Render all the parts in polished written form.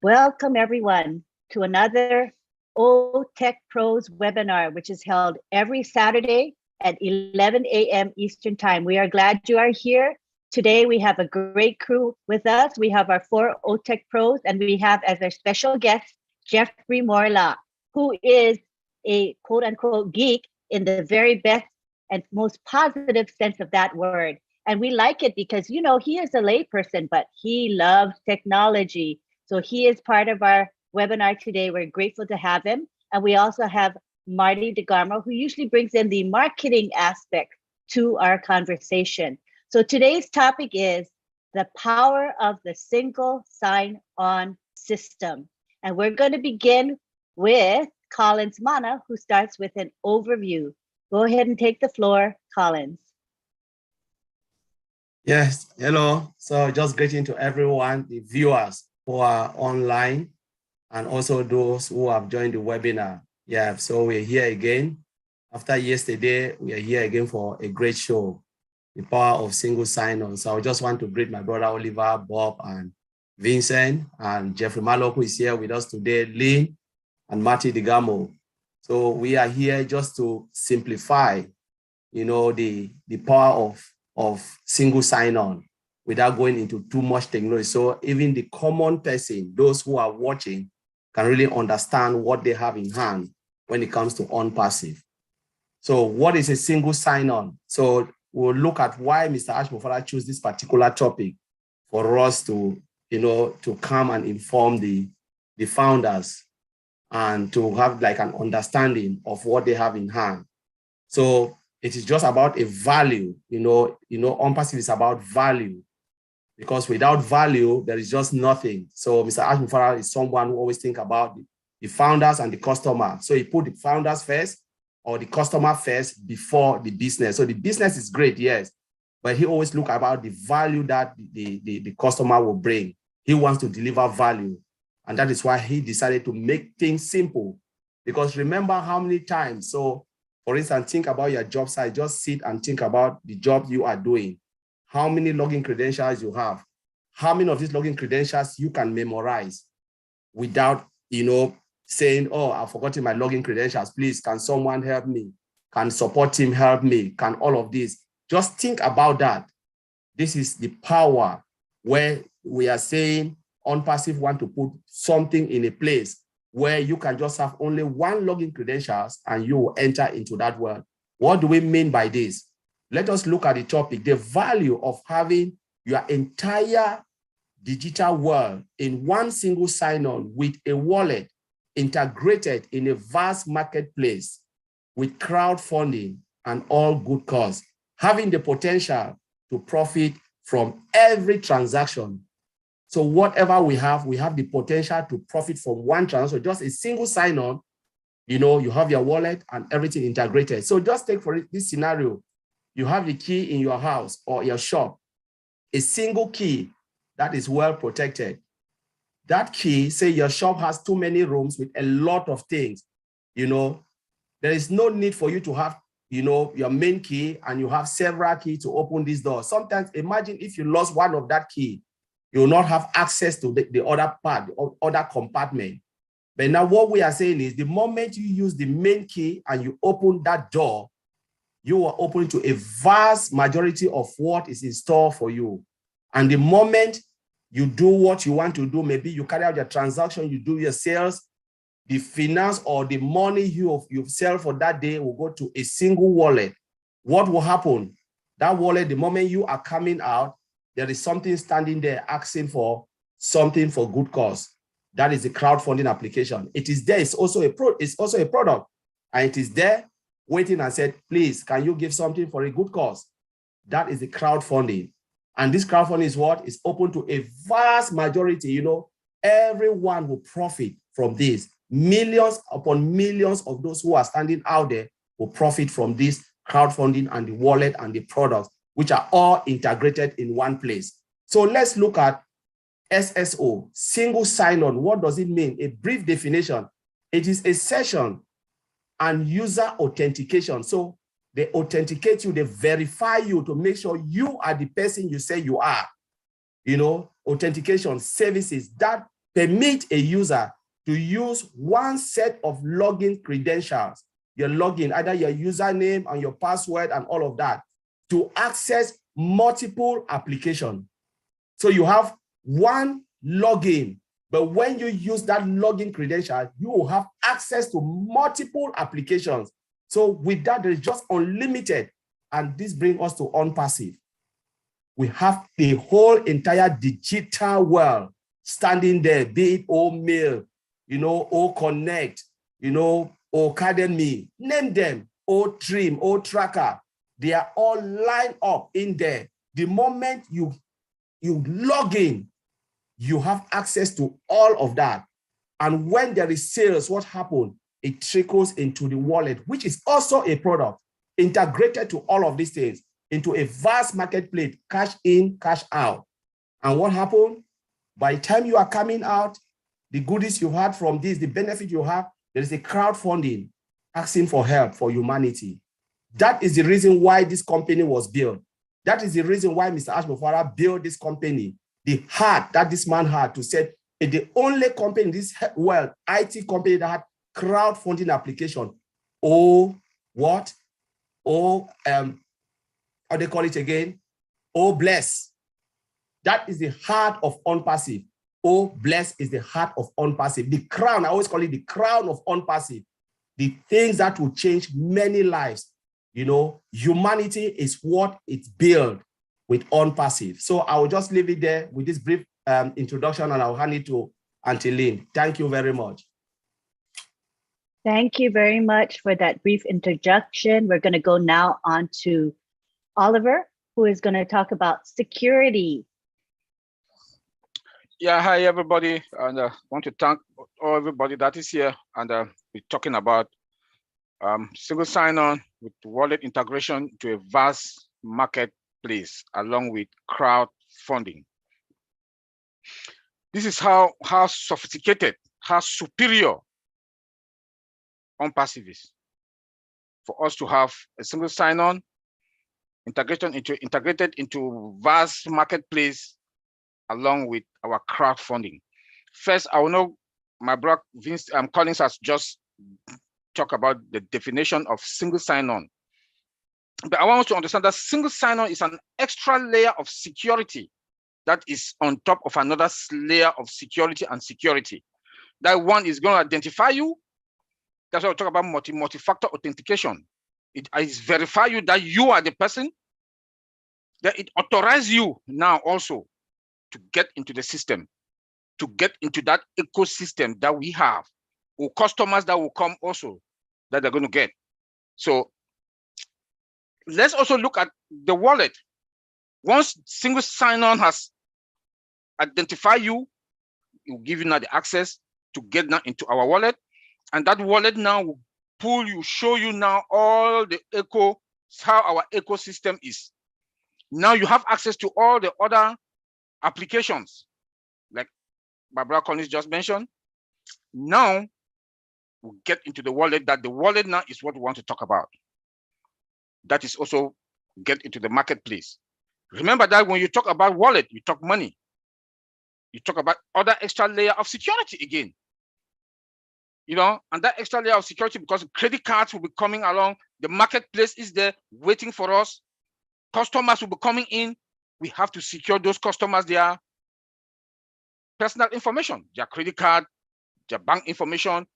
Welcome everyone to another OTECH Pros webinar, which is held every Saturday at 11 a.m. Eastern Time. We are glad you are here. Today we have a great crew with us. We have our 4 OTECH Pros, and we have as our special guest, Jeffrey Morla, who is a quote unquote geek in the very best and most positive sense of that word. And we like it because, you know, he is a layperson, but he loves technology. So he is part of our webinar today. We're grateful to have him. And we also have Marty DeGarmo, who usually brings in the marketing aspect to our conversation. So today's topic is the power of the single sign-on system. And we're going to begin with Collins Mana, who starts with an overview. Go ahead and take the floor, Collins. Yes, hello. So just greeting to everyone, the viewers who are online, and also those who have joined the webinar. Yeah, so we're here again. After yesterday, we are here again for a great show, the power of single sign-on. So I just want to greet my brother Oliver, Bob, and Vincent, and Jeffrey Malok, who is here with us today, Lynn, and Marty DeGarmo. So we are here just to simplify, you know, the power of single sign-on without going into too much technology. So even the common person, those who are watching, can really understand what they have in hand when it comes to OnPassive. So what is a single sign-on? So we'll look at why Mr. Ash Mufara chose this particular topic for us to, you know, to come and inform the founders and to have like an understanding of what they have in hand. So it is just about a value, you know, OnPassive is about value, because without value, there is just nothing. So Mr. Ash Mufara is someone who always think about the founders and the customer. So he put the founders first or the customer first before the business. So the business is great, yes, but he always look about the value that the customer will bring. He wants to deliver value. And that is why he decided to make things simple. Because remember how many times, so for instance, think about your job site, just sit and think about the job you are doing. How many login credentials you have? How many of these login credentials you can memorize without, you know, saying, oh, I've forgotten my login credentials. Please, can someone help me? Can support team help me? Can all of this? Just think about that. This is the power where we are saying OnPassive want to put something in a place where you can just have only one login credentials and you will enter into that world. What do we mean by this? Let us look at the topic, the value of having your entire digital world in one single sign-on with a wallet integrated in a vast marketplace with crowdfunding and all good cause, having the potential to profit from every transaction. So whatever we have the potential to profit from one transaction, just a single sign-on, you know, you have your wallet and everything integrated. So just take for this scenario, you have the key in your house or your shop, a single key that is well protected. That key, say your shop has too many rooms with a lot of things, you know, there is no need for you to have, you know, your main key and you have several keys to open this door. Sometimes imagine if you lost one of that key, you will not have access to the other part, the other compartment. But now what we are saying is the moment you use the main key and you open that door, you are open to a vast majority of what is in store for you. And the moment you do what you want to do, maybe you carry out your transaction, you do your sales, the finance or the money you sell for that day will go to a single wallet. What will happen? That wallet, the moment you are coming out, there is something standing there asking for something for good cause. That is the crowdfunding application. It is there. It's also a product, and it is there waiting and said, please, can you give something for a good cause? That is the crowdfunding. And this crowdfunding is what is open to a vast majority. You know, everyone will profit from this. Millions upon millions of those who are standing out there will profit from this crowdfunding and the wallet and the products, which are all integrated in one place. So let's look at SSO, single sign-on. What does it mean? A brief definition. It is a session and user authentication. So they authenticate you, they verify you to make sure you are the person you say you are. You know, authentication services, that permit a user to use one set of login credentials, your login, either your username and your password and all of that, to access multiple applications. So you have one login, but when you use that login credential, you will have access to multiple applications. So with that, there is just unlimited. And this brings us to OnPassive. We have the whole entire digital world standing there, be it O-Mail, O-Connect, O-Academy, name them, O-Trim, O-Tracker. They are all lined up in there. The moment you log in, you have access to all of that. And when there is sales, what happens? It trickles into the wallet, which is also a product integrated to all of these things into a vast marketplace, cash in, cash out. And what happened? By the time you are coming out, the goodies you had from this, the benefit you have, there is a crowdfunding asking for help for humanity. That is the reason why this company was built. That is the reason why Mr. Ashmofara built this company. The heart that this man had to say, the only company in this world, IT company that had crowdfunding application. How they call it again? Bless. That is the heart of OnPassive. Bless is the heart of OnPassive. The crown, I always call it the crown of OnPassive. The things that will change many lives. Humanity is what it's built with OnPassive. So I will just leave it there with this brief introduction, and I'll hand it to Auntie Lynn. Thank you very much. Thank you very much for that brief introduction. We're going to go now on to Oliver, who is going to talk about security. Yeah, hi everybody, and I want to thank everybody that is here, and we're talking about single sign-on with wallet integration to a vast marketplace along with crowdfunding. This is how sophisticated, how superior OnPassive is. For us to have a single sign-on integrated into vast marketplace along with our crowdfunding. First, I will know my brother Vince Collins has just talked about the definition of single sign-on. But I want us to understand that single sign-on is an extra layer of security that is on top of another layer of security and security. That one is going to identify you. That's why we talk about multi-factor authentication. It is verify you that you are the person, that it authorizes you now also to get into the system, to get into that ecosystem that we have, or customers that will come also that they're going to get. So let's also look at the wallet. Once single sign-on has identified you, it will give you now the access to get now into our wallet. And that wallet now will pull you, show you now all the how our ecosystem is. Now you have access to all the other applications, like Barbara Collins just mentioned. Now we'll get into the wallet. That the wallet now is what we want to talk about. That is also get into the marketplace. Remember that when you talk about wallet, you talk money. You talk about other extra layer of security again. And that extra layer of security, because credit cards will be coming along, the marketplace is there waiting for us. Customers will be coming in. We have to secure those customers, their personal information, their credit card, their bank information,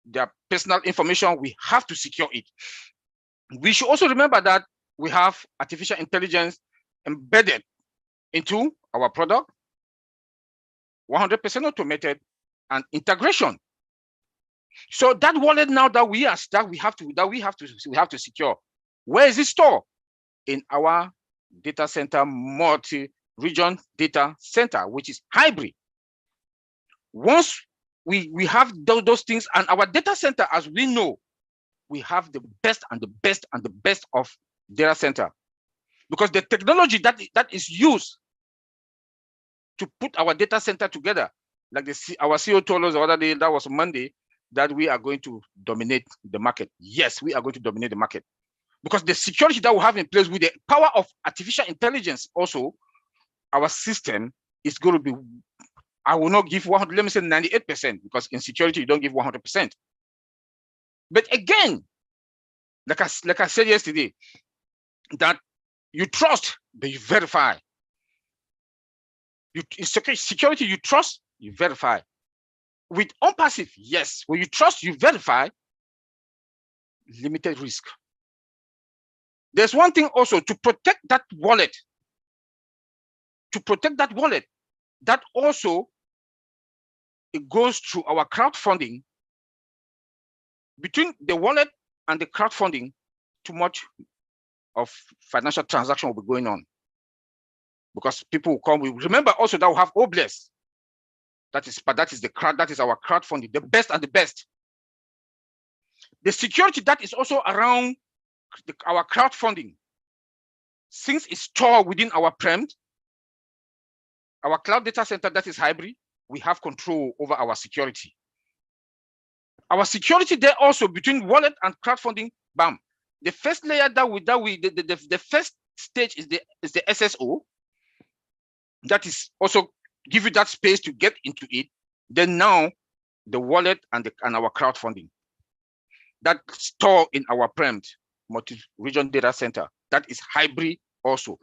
their personal information. We have to secure it. We should also remember that we have artificial intelligence embedded into our product, 100% automated, and integration. So that wallet now that we have to secure. Where is it stored? In our data center, multi-region data center, which is hybrid. Once we have those things, and our data center, as we know, we have the best and the best and the best of data center, because the technology that is used to put our data center together, like our CEO told us the other day, that was Monday, that we are going to dominate the market. Yes, we are going to dominate the market, because the security that we have in place with the power of artificial intelligence, also our system is going to be I will not give 100, let me say 98%, because in security, you don't give 100%. But again, like I said yesterday, that you trust, but you verify. In security, you trust, you verify. With OnPassive, yes, when you trust, you verify, limited risk. There's one thing also, to protect that wallet, that also, it goes through our crowdfunding. Between the wallet and the crowdfunding, too much of financial transaction will be going on. Because people will come. We remember also that we have Obless. That is our crowdfunding, the best and the best. The security that is also around our crowdfunding, since it's stored within our prem, our cloud data center that is hybrid, we have control over our security. Our security there also between wallet and crowdfunding, bam. The first layer the first stage is the SSO. That is also give you that space to get into it. Then now the wallet and our crowdfunding that store in our prem multi-region data center, that is hybrid also.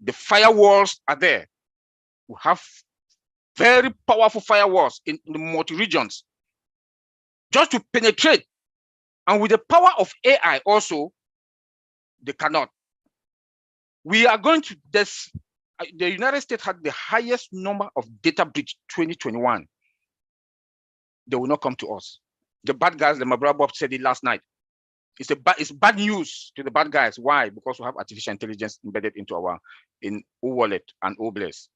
The firewalls are there. We have very powerful firewalls in the multi-regions just to penetrate. And with the power of AI also, they cannot. We are going to this. The United States had the highest number of data breach 2021. They will not come to us. The bad guys, my brother Bob said it last night. It's bad news to the bad guys. Why? Because we have artificial intelligence embedded into our wallet and Obless.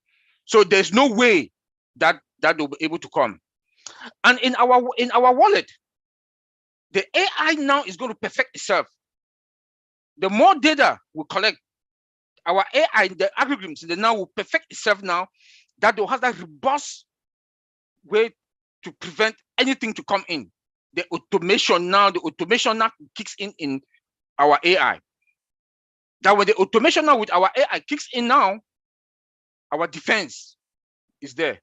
So there's no way that they'll be able to come. And in our wallet, the AI now is going to perfect itself. The more data we collect, our AI, the algorithms, they now will perfect itself now, that they'll have that robust way to prevent anything to come in. The automation now kicks in our AI. That when the automation now with our AI kicks in now, our defense is there.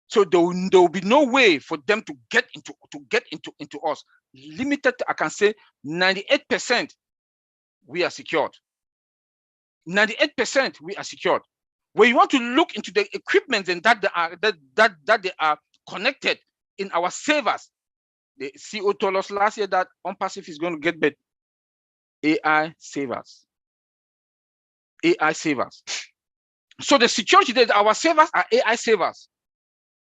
So there will be no way for them to get into us. Limited, I can say 98% we are secured. 98% we are secured. When you want to look into the equipment and that they are connected in our servers, the CEO told us last year that OnPassive is going to get better. AI servers. AI servers. So the security that our servers are AI servers.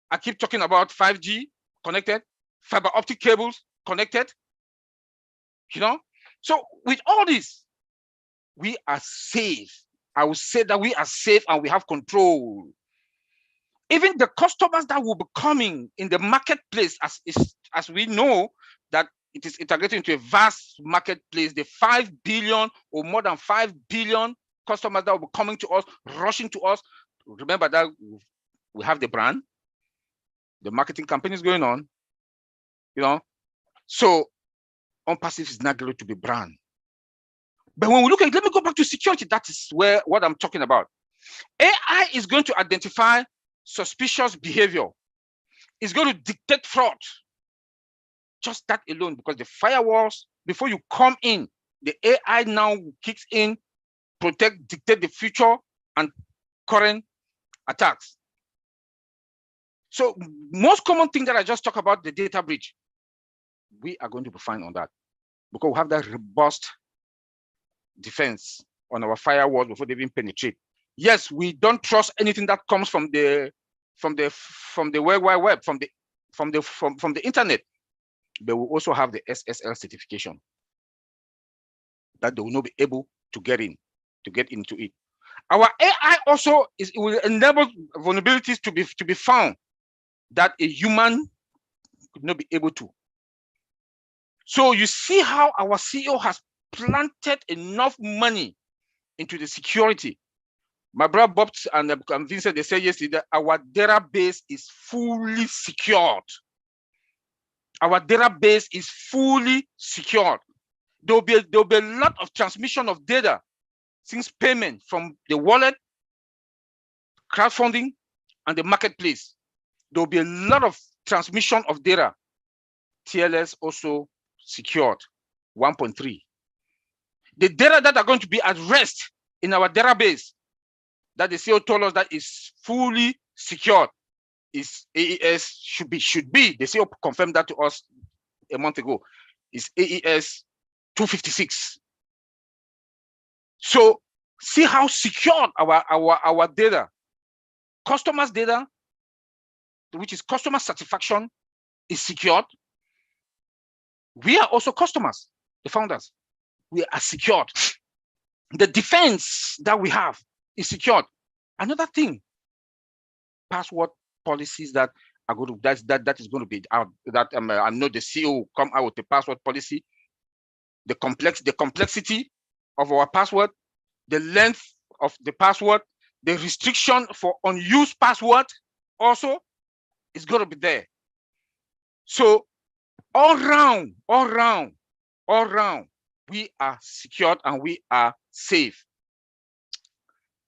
I keep talking about 5G connected, fiber optic cables connected. So with all this, we are safe. I will say that we are safe and we have control. Even the customers that will be coming in the marketplace, as we know that it is integrated into a vast marketplace, the 5 billion or more than 5 billion customers that will be coming to us, rushing to us. Remember that we have the brand, the marketing campaign is going on, So OnPassive is not going to be brand. But when we look at, let me go back to security. That is what I'm talking about. AI is going to identify suspicious behavior. It's going to dictate fraud. Just that alone, because the firewalls, before you come in, the AI now kicks in, dictate the future and current attacks. So most common thing that I just talked about, the data breach, we are going to be fine on that because we have that robust defense on our firewalls before they even penetrate. Yes, we don't trust anything that comes from the World Wide Web, from the internet, but we also have the SSL certification that they will not be able to get into it. Our AI also will enable vulnerabilities to be found that a human could not be able to. So you see how our CEO has planted enough money into the security. My brother Bob and Vincent, they said yesterday that our database is fully secured. Our database is fully secured. There'll be a lot of transmission of data since payment from the wallet, crowdfunding, and the marketplace, there will be a lot of transmission of data. TLS also secured 1.3. The data that are going to be at rest in our database that the CEO told us that is fully secured is AES should be. The CEO confirmed that to us a month ago. Is AES 256. So see how secured our data, customers' data, which is customer satisfaction, is secured. We are also customers, the founders. We are secured. The defense that we have is secured. Another thing, password policies that are going to that is going to be out. That I know the CEO will come out with the password policy. The complexity of our password, the length of the password, the restriction for unused password also is going to be there. So all round, we are secured and we are safe.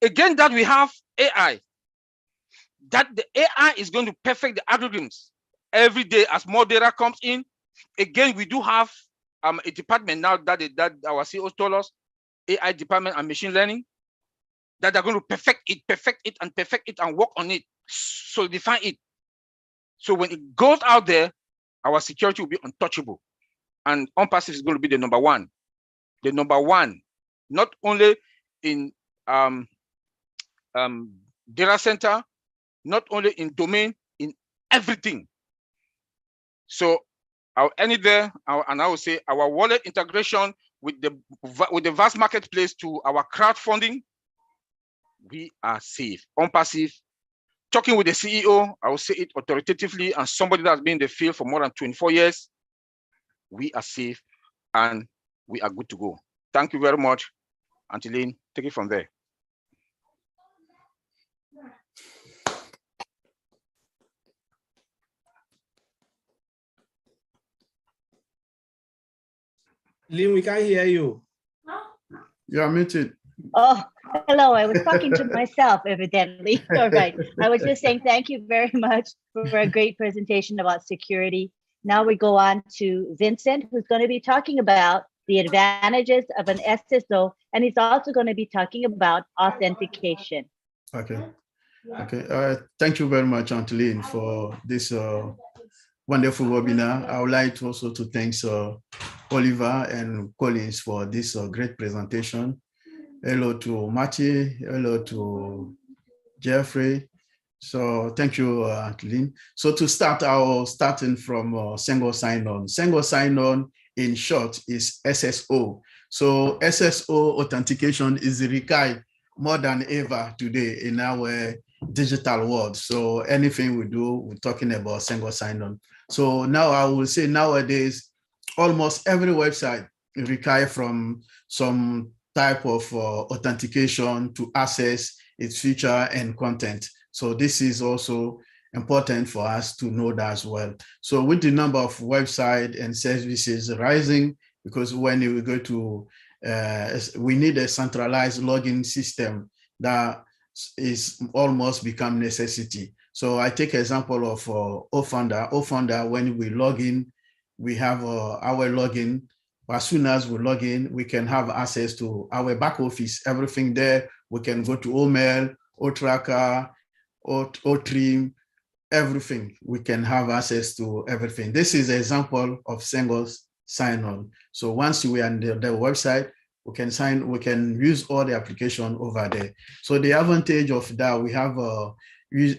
Again, that we have AI, that the AI is going to perfect the algorithms every day as more data comes in. Again, we do have a department now that our CEOs told us, AI department and machine learning, that they're going to perfect it and work on it, solidify it. So when it goes out there, our security will be untouchable. And OnPassive is going to be the number one. The number one, not only in data center, not only in domain, in everything. So I'll end it there, and I will say our wallet integration with the vast marketplace to our crowdfunding, we are safe. OnPassive, talking with the CEO, I will say it authoritatively, and somebody that's been in the field for more than 24 years, we are safe and we are good to go. Thank you very much. Angeline, take it from there. Lynn, we can't hear you. You're muted. Oh, hello. I was talking to myself, evidently. All right. I was just saying thank you very much for a great presentation about security. Now we go on to Vincent, who's going to be talking about the advantages of an SSO, and he's also going to be talking about authentication. Okay. Okay. Thank you very much, Angeline, for this wonderful webinar. I would like to also to thank Oliver and Collins for this great presentation. Hello to Matthew, hello to Jeffrey. So thank you, Angeline. So to start, starting from single sign-on. Single sign-on in short is SSO. So SSO authentication is required more than ever today in our digital world. So anything we do, we're talking about single sign-on. So now I will say nowadays, almost every website requires from some type of authentication to access its feature and content. So this is also important for us to know that as well. So with the number of websites and services rising, because when we go to, we need a centralized login system that is almost become necessity. So I take example of ofounder. ofounder, when we log in, we have our login. As soon as we log in, we can have access to our back office, everything there. We can go to OMail, OTracker, OTrim, everything. We can have access to everything. This is an example of single sign-on. So once we are on the website, we can use all the application over there. So the advantage of that, we have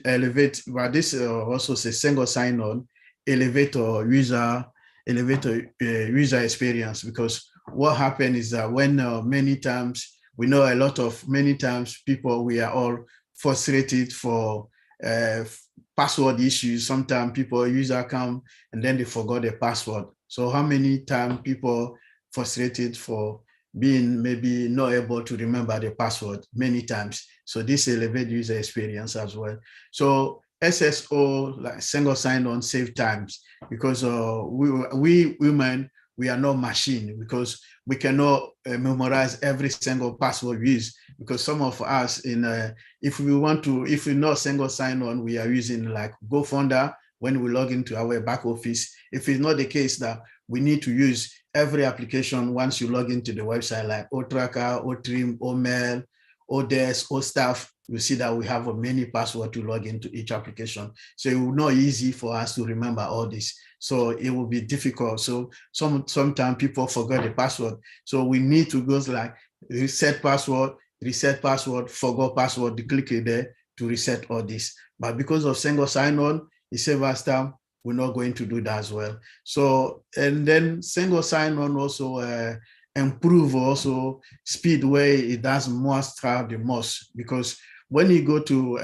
elevate, but this also is a single sign-on, elevator user experience, because what happened is that when many times, we know many times people, we are all frustrated for password issues. Sometimes people user come and then they forgot their password. So how many times people frustrated for being maybe not able to remember the password many times. So this elevates user experience as well. So SSO, like single sign-on, save times, because we women, we are not machine, because we cannot memorize every single password we use, because some of us if we know single sign-on, we are using like GoFounder when we log into our back office. If it's not the case that we need to use every application once you log into the website, like OTracker, OTrim, OMail, ODesk, OStaff, you see that we have many passwords to log into each application. So it will not easy for us to remember all this. So it will be difficult. So sometimes people forget the password. So we need to go like reset password, forgot password, click it there to reset all this. But because of single sign-on, it saves us time. We're not going to do that as well. So, and then single sign-on also improve also speed where it does most have the most, because when you go to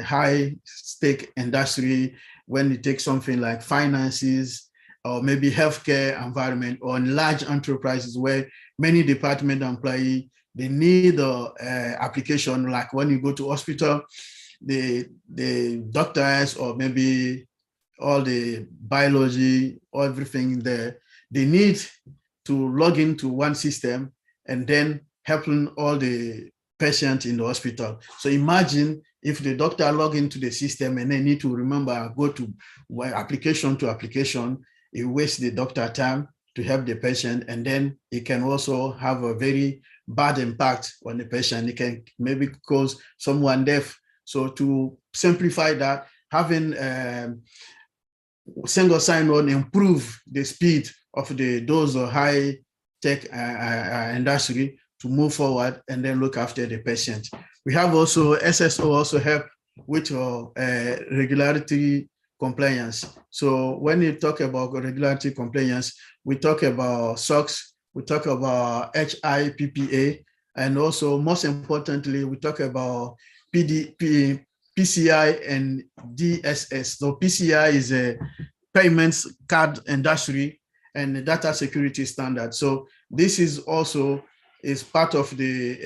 high stake industry, when you take something like finances or maybe healthcare environment, or in large enterprises where many department employee, they need application, like when you go to hospital, the doctors or maybe all the biology or everything there, they need to log into one system and then helping all the patients in the hospital. So imagine if the doctor log into the system and they need to remember, go to application to application, it wastes the doctor time to help the patient. And then it can also have a very bad impact on the patient. It can maybe cause someone deaf. So to simplify that, having single sign-on improve the speed of those high tech industry to move forward and then look after the patient. We have also SSO also help with regularity compliance. So when you talk about regularity compliance, we talk about SOX, we talk about HIPPA, and also most importantly, we talk about PCI and DSS. So PCI is a payments card industry and data security standard. So this is also part of the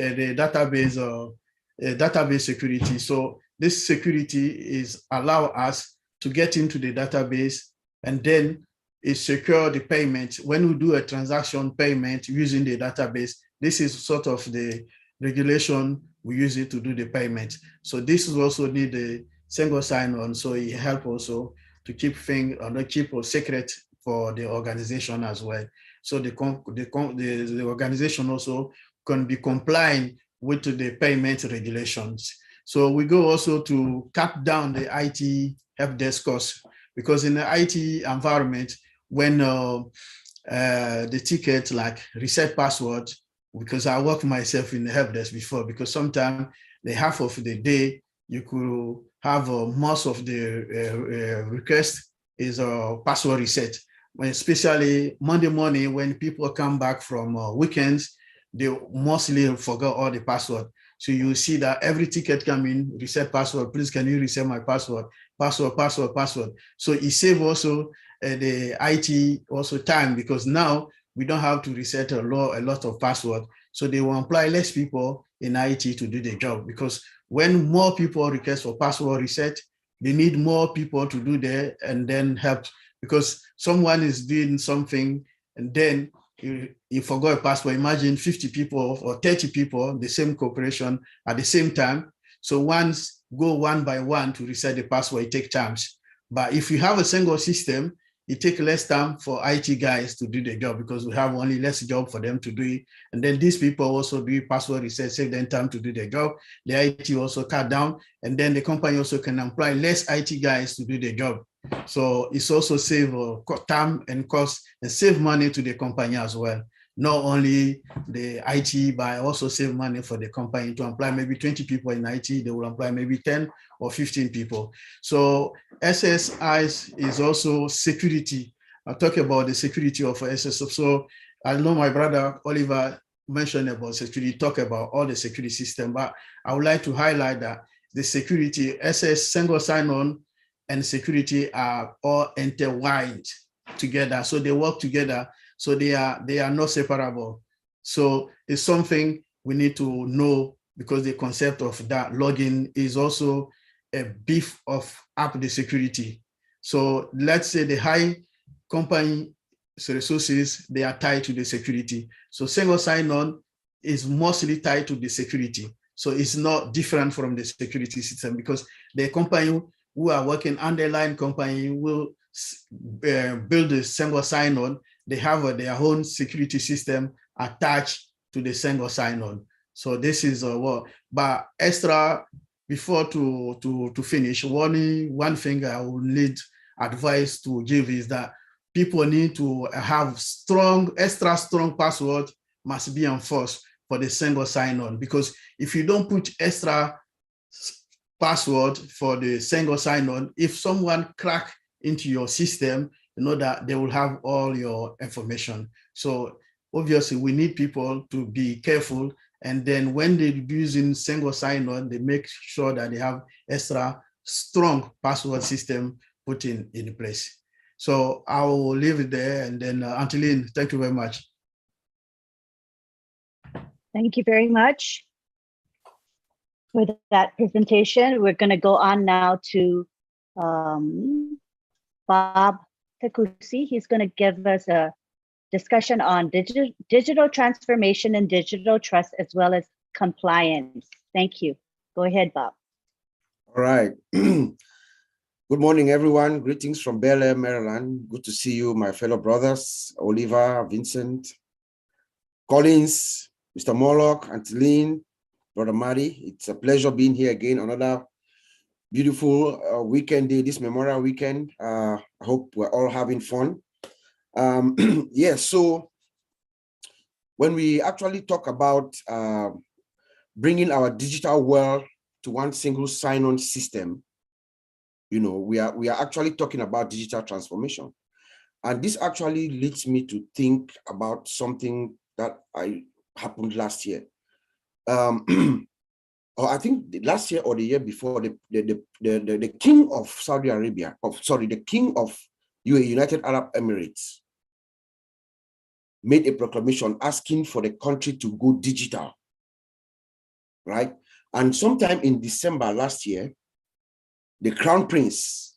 database security. So this security is allow us to get into the database and then it secure the payment. When we do a transaction payment using the database, this is sort of the regulation we use it to do the payment. So this is also need a single sign-on. So it help also to keep things or not keep a secret for the organization as well. So the organization also can be compliant with the payment regulations. So we go also to cut down the IT help desk costs, because in the IT environment, when the ticket like reset password, because I work myself in the help desk before, because sometimes the half of the day you could have most of the request is a password reset. When especially Monday morning, when people come back from weekends, they mostly forgot all the password. So you see that every ticket come in, reset password, please can you reset my password, password. So it saves also the IT also time, because now we don't have to reset a lot of password. So they will employ less people in IT to do the job, because when more people request for password reset, they need more people to do that and then help, because someone is doing something and then you forgot a password. Imagine 50 people or 30 people, the same corporation at the same time. So once go one by one to reset the password, it takes time. But if you have a single system, it takes less time for IT guys to do the job, because we have only less job for them to do it. And then these people also do password reset, save them time to do their job. The IT also cut down, and then the company also can employ less IT guys to do the job. So it's also save time and cost and save money to the company as well. Not only the IT, but also save money for the company to employ maybe 20 people in IT, they will employ maybe 10 or 15 people. So SSI is also security. I'll talk about the security of SSI. So I know my brother Oliver mentioned about security, talk about all the security system, but I would like to highlight that the security, SS single sign-on and security are all intertwined together. So they work together. So they are not separable. So it's something we need to know, because the concept of that login is also a beef of up the security. So let's say the high company resources, they are tied to the security. So single sign-on is mostly tied to the security. So it's not different from the security system, because the company who are working underlying company will build a single sign-on. They have their own security system attached to the single sign-on. So this is what, but extra, before to finish, one thing I will need advice to give is that people need to have extra strong password must be enforced for the single sign-on, because if you don't put extra password for the single sign-on, if someone crack into your system, you know that they will have all your information. So obviously we need people to be careful, and then when they're using single sign-on, they make sure that they have extra strong password system put in place. So I will leave it there, and then Anteline, thank you very much. Thank you very much for that presentation. We're going to go on now to Bob Takusi. He's going to give us a discussion on digital transformation and digital trust, as well as compliance. Thank you. Go ahead, Bob. All right. Good morning, everyone. Greetings from Bel Air, Maryland. Good to see you, my fellow brothers, Oliver, Vincent, Collins, Mr. Morlock, Anteline, Brother Mari. It's a pleasure being here again. Another beautiful weekend day, this Memorial Weekend. I hope we're all having fun. Yes, so when we actually talk about bringing our digital world to one single sign-on system, you know, we are actually talking about digital transformation. And this actually leads me to think about something that happened last year. Or I think last year or the year before, the king of Saudi Arabia, the king of UAE, United Arab Emirates, made a proclamation asking for the country to go digital, right? And sometime in December last year, the Crown Prince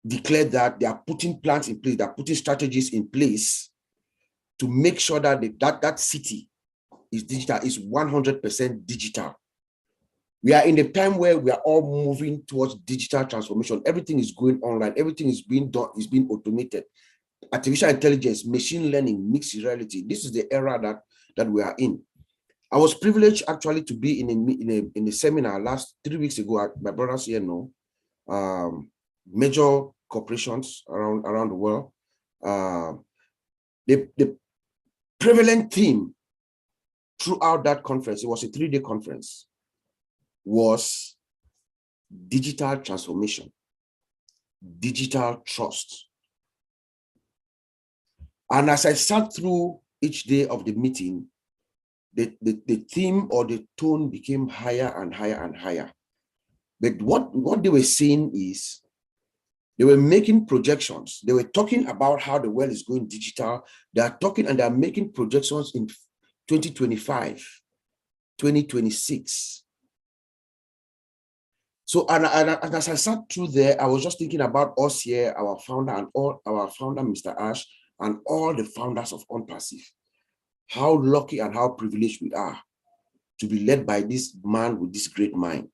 declared that they are putting plans in place, they are putting strategies in place to make sure that that city is digital, is 100% digital. We are in a time where we are all moving towards digital transformation. Everything is going online, everything is being done, is being automated. Artificial intelligence, machine learning, mixed reality. This is the era that we are in. I was privileged actually to be in a seminar 3 weeks ago. My brothers here know, major corporations around the world. The prevalent theme throughout that conference, it was a 3-day conference, was digital transformation, digital trust. And as I sat through each day of the meeting, the theme or the tone became higher and higher and higher. But what they were saying is, they were making projections. They were talking about how the world is going digital. They are talking and they are making projections in 2025, 2026. So, and as I sat through there, I was just thinking about us here, our founder and all our founder, Mr. Ash, and all the founders of OnPassive. How lucky and how privileged we are to be led by this man with this great mind.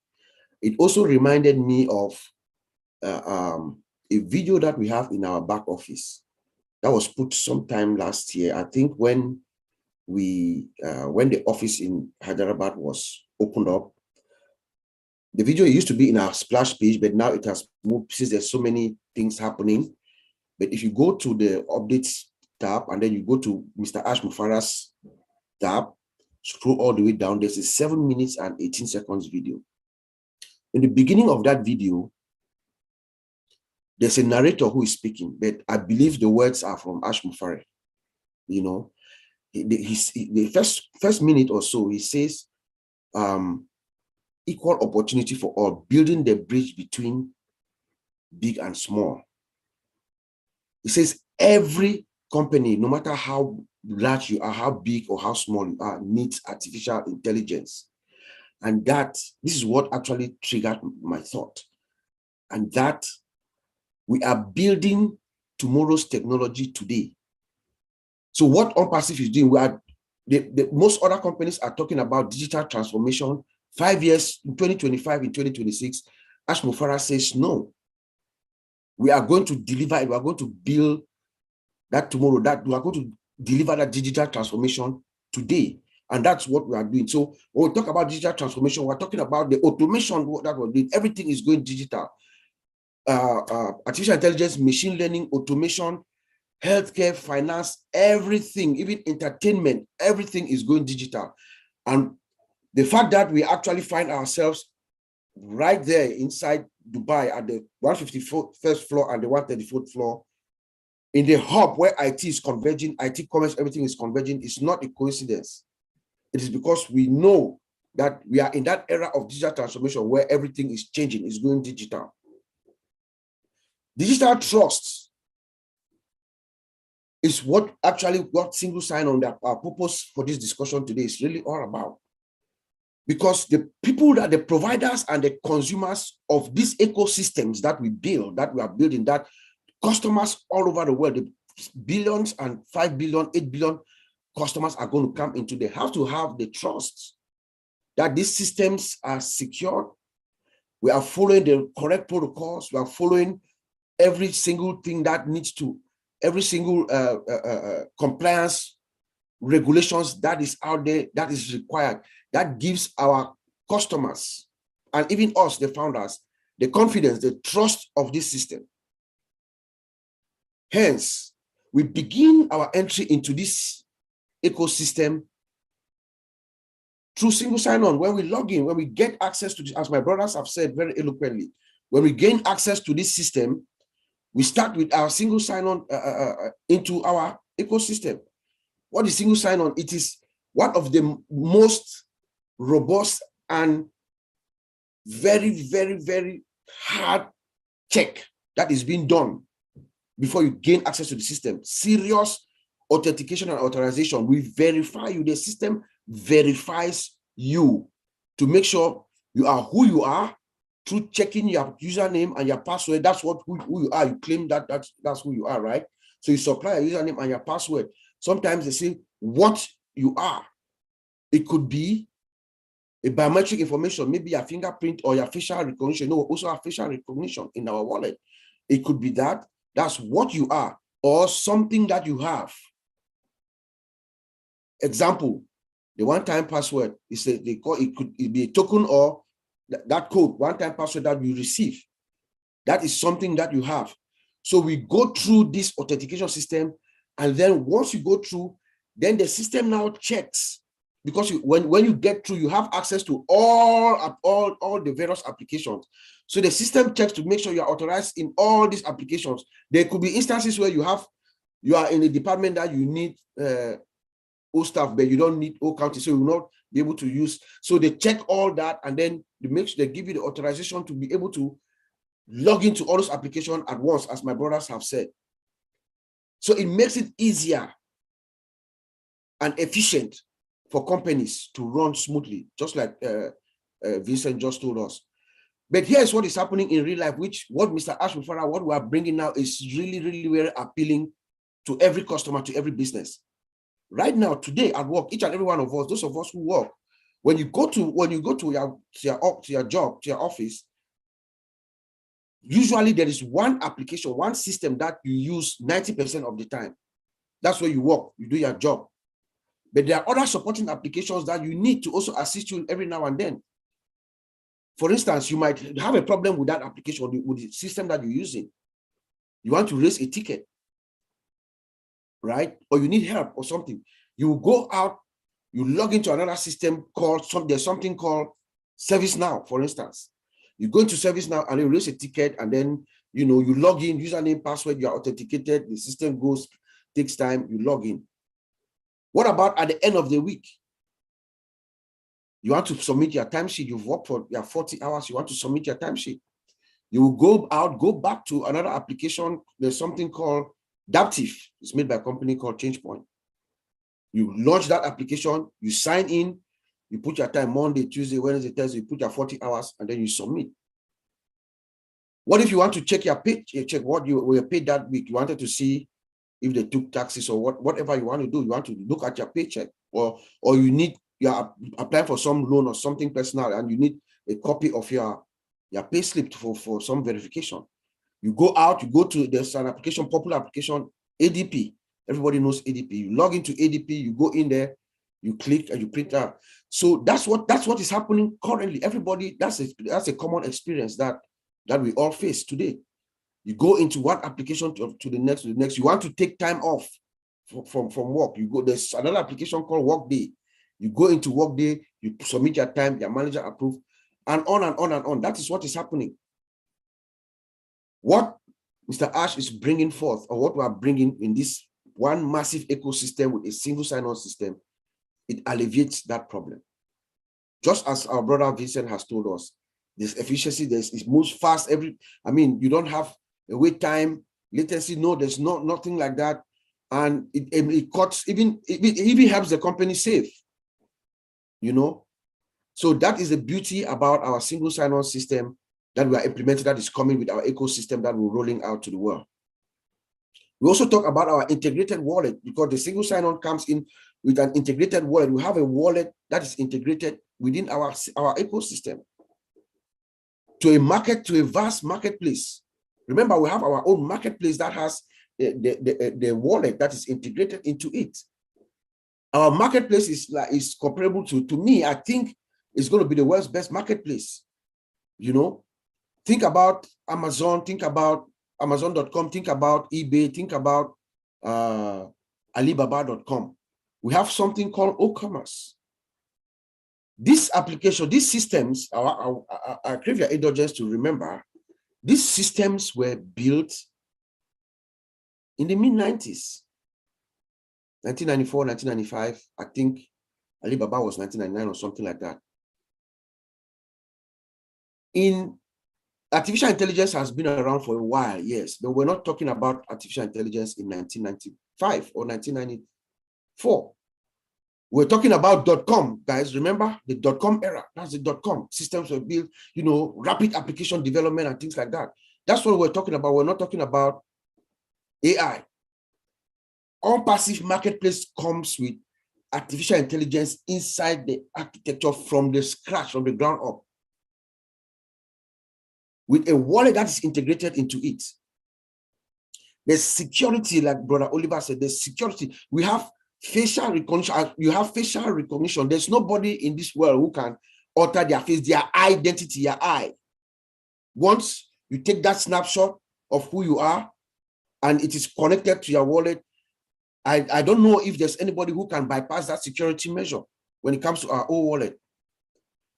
It also reminded me of a video that we have in our back office that was put sometime last year. I think when the office in Hyderabad was opened up, the video used to be in our splash page, but now it has moved since there's so many things happening. But if you go to the updates tab and then you go to Mr. Ash Mufara's tab, scroll all the way down, there's a 7 minutes and 18 seconds video. In the beginning of that video, there's a narrator who is speaking, but I believe the words are from Ash Mufara. You know, the first minute or so, he says, equal opportunity for all, building the bridge between big and small. He says every company, no matter how large you are, how big or how small you are, needs artificial intelligence. And this is what actually triggered my thought. And that we are building tomorrow's technology today. So what OnPassive is doing, we are most other companies are talking about digital transformation 5 years, in 2025, in 2026. As Muzaffar says, no. We are going to deliver it. We are going to build that tomorrow, that we are going to deliver that digital transformation today. And that's what we are doing. So when we talk about digital transformation, we're talking about the automation that we're doing. Everything is going digital. Artificial intelligence, machine learning, automation, healthcare, finance, everything, even entertainment, everything is going digital. And the fact that we actually find ourselves right there inside Dubai at the 151st floor and the 134th floor, in the hub where IT is converging, IT commerce, everything is converging, it's not a coincidence. It is because we know that we are in that era of digital transformation where everything is changing, is going digital. Digital trust is what single sign-on, our purpose for this discussion today is really all about. Because the people that the providers and the consumers of these ecosystems that we build, that we are building, that customers all over the world, the billions and 5 billion, 8 billion customers are going to come into, they have to have the trust that these systems are secure. We are following the correct protocols. We are following every single thing that needs to, every single compliance regulations that is out there, that is required, that gives our customers and even us, the founders, the confidence, the trust of this system. Hence, we begin our entry into this ecosystem through single sign-on. When we log in, when we get access to this, as my brothers have said very eloquently, when we gain access to this system, we start with our single sign-on into our ecosystem. What is single sign-on? It is one of the most robust and very, very, very hard check that is being done before you gain access to the system. Serious authentication and authorization. We verify you. The system verifies you to make sure you are who you are through checking your username and your password. That's who you are. You claim that's who you are, right? So you supply a username and your password. Sometimes they say what you are. It could be a biometric information, maybe your fingerprint or your facial recognition. No, also our facial recognition in our wallet. It could be that. That's what you are, or something that you have. Example, the one-time password is it could be a token or that code, one-time password that you receive. That is something that you have. So we go through this authentication system, and then once you go through, then the system now checks, because when you get through, you have access to all the various applications. So the system checks to make sure you are authorized in all these applications. There could be instances where you are in a department that you need O staff, but you don't need O county, so you will not be able to use. So they check all that, and then they give you the authorization to be able to log into all those applications at once, as my brothers have said. So it makes it easier and efficient for companies to run smoothly, just like Vincent just told us. But here's what is happening in real life, what Mr. Ash Muzaffar, what we are bringing now is really, really very appealing to every customer, to every business. Right now, today at work, each and every one of us, those of us who work, when you go to your job, to your office, usually there is one application, one system that you use 90% of the time. That's where you work, you do your job. But there are other supporting applications that you need to also assist you every now and then. For instance, you might have a problem with that application, with the system that you're using. You want to raise a ticket, right? Or you need help or something. You go out, you log into another system there's something called ServiceNow, for instance. You go into ServiceNow and you raise a ticket, and then you log in, username, password, you're authenticated, the system takes time, you log in. What about at the end of the week? You want to submit your timesheet. You've worked for your 40 hours. You want to submit your timesheet. You will go back to another application. There's something called Daptive. It's made by a company called ChangePoint. You launch that application. You sign in. You put your time Monday, Tuesday, Wednesday, Thursday. You put your 40 hours, and then you submit. What if you want to check your pay, check what you were paid that week? You wanted to see if they took taxes or whatever you want to do. You want to look at your paycheck, or you are applying for some loan or something personal, and you need a copy of your pay slip for some verification. You go out, you go to, there's an application, popular application, ADP. Everybody knows ADP. You log into ADP, you go in there, you click and you print out. So that's what is happening currently. Everybody, that's a common experience that we all face today. You go into one application to the next. You want to take time off from work. You go, there's another application called Workday. You go into Workday, you submit your time, your manager approve, and on and on and on. That is what is happening. What Mr. Ash is bringing forth, or what we are bringing in this one massive ecosystem with a single sign-on system, it alleviates that problem. Just as our brother Vincent has told us, this efficiency, it moves fast. You don't have a wait time, latency. No, there's nothing like that, and it cuts. It even helps the company save. So that is the beauty about our single sign-on system that we are implementing, that is coming with our ecosystem that we're rolling out to the world. We also talk about our integrated wallet, because the single sign-on comes in with an integrated wallet. We have a wallet that is integrated within our ecosystem to a vast marketplace. Remember, we have our own marketplace that has the wallet that is integrated into it. Our marketplace is comparable to me. I think it's going to be the world's best marketplace. Think about Amazon, think about Amazon.com, think about eBay, think about Alibaba.com. We have something called e-commerce. This application, these systems, I crave your indulgence to remember, these systems were built in the mid-90s. 1994, 1995, I think Alibaba was 1999 or something like that. Artificial intelligence has been around for a while, yes, but we're not talking about artificial intelligence in 1995 or 1994. We're talking about .com, guys. Remember the .com era? That's the .com. Systems were built, rapid application development and things like that. That's what we're talking about. We're not talking about AI. All passive marketplace comes with artificial intelligence inside the architecture from the scratch, from the ground up, with a wallet that is integrated into it. There's security, like Brother Oliver said, there's security. We have facial recognition. You have facial recognition. There's nobody in this world who can alter their face, their identity, your eye. Once you take that snapshot of who you are and it is connected to your wallet, I don't know if there's anybody who can bypass that security measure when it comes to our own wallet.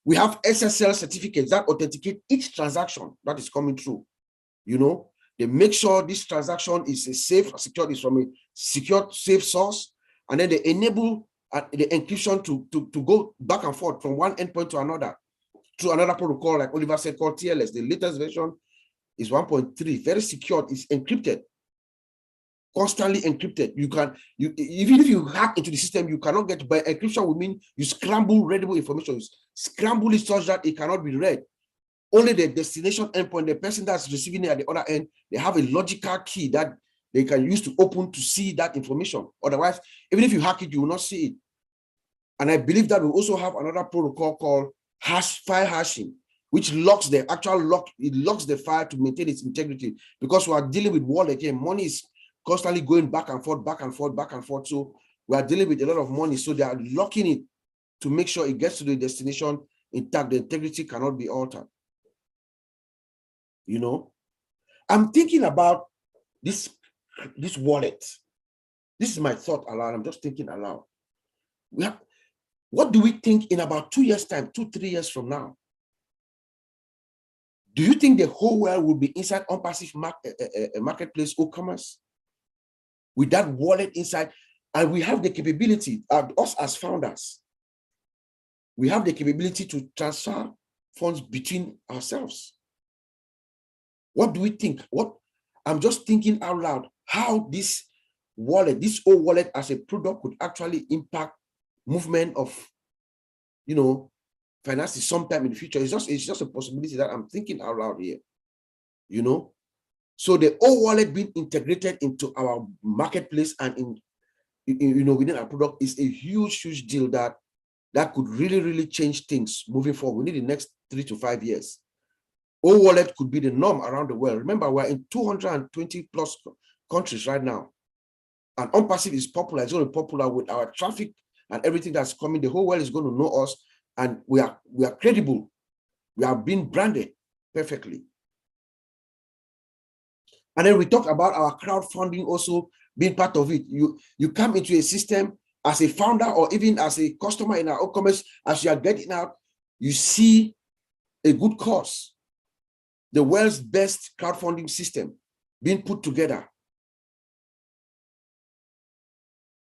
We have SSL certificates that authenticate each transaction that is coming through. They make sure this transaction is a safe, secure, is from a secure, safe source, and then they enable the encryption to go back and forth from one endpoint to another through another protocol, like Oliver said, called TLS. The latest version is 1.3, very secure. It's encrypted, constantly encrypted. Even if you hack into the system, you cannot get. By encryption would mean you scramble readable information. You scramble it such that it cannot be read. Only the destination endpoint, the person that's receiving it at the other end, they have a logical key that they can use to open to see that information. Otherwise, even if you hack it, you will not see it. And I believe that we also have another protocol called file hashing, which locks the it locks the file to maintain its integrity, because we are dealing with wallet here. Money is constantly going back and forth, back and forth, back and forth. So we are dealing with a lot of money. So they are locking it to make sure it gets to the destination intact. The integrity cannot be altered. I'm thinking about this wallet. This is my thought aloud. I'm just thinking aloud. What do we think in about 2 years' time, 2-3 years from now? Do you think the whole world will be inside on-passive marketplace e-commerce with that wallet inside? And we have the capability, us as founders, we have the capability to transfer funds between ourselves. What do we think? I'm just thinking out loud how this wallet, this old wallet as a product, could actually impact movement of, finances sometime in the future. It's just a possibility that I'm thinking out loud here. you know. So the O wallet being integrated into our marketplace and within our product is a huge deal that could really change things moving forward. We need the next 3 to 5 years. O wallet could be the norm around the world. Remember, we're in 220 plus countries right now. And on-passive is popular. It's going to be popular with our traffic and everything that's coming. The whole world is going to know us, and we are credible. We are being branded perfectly. And then we talk about our crowdfunding also being part of it. You come into a system as a founder or even as a customer in our e-commerce, as you are getting out, you see a good cause. The world's best crowdfunding system being put together.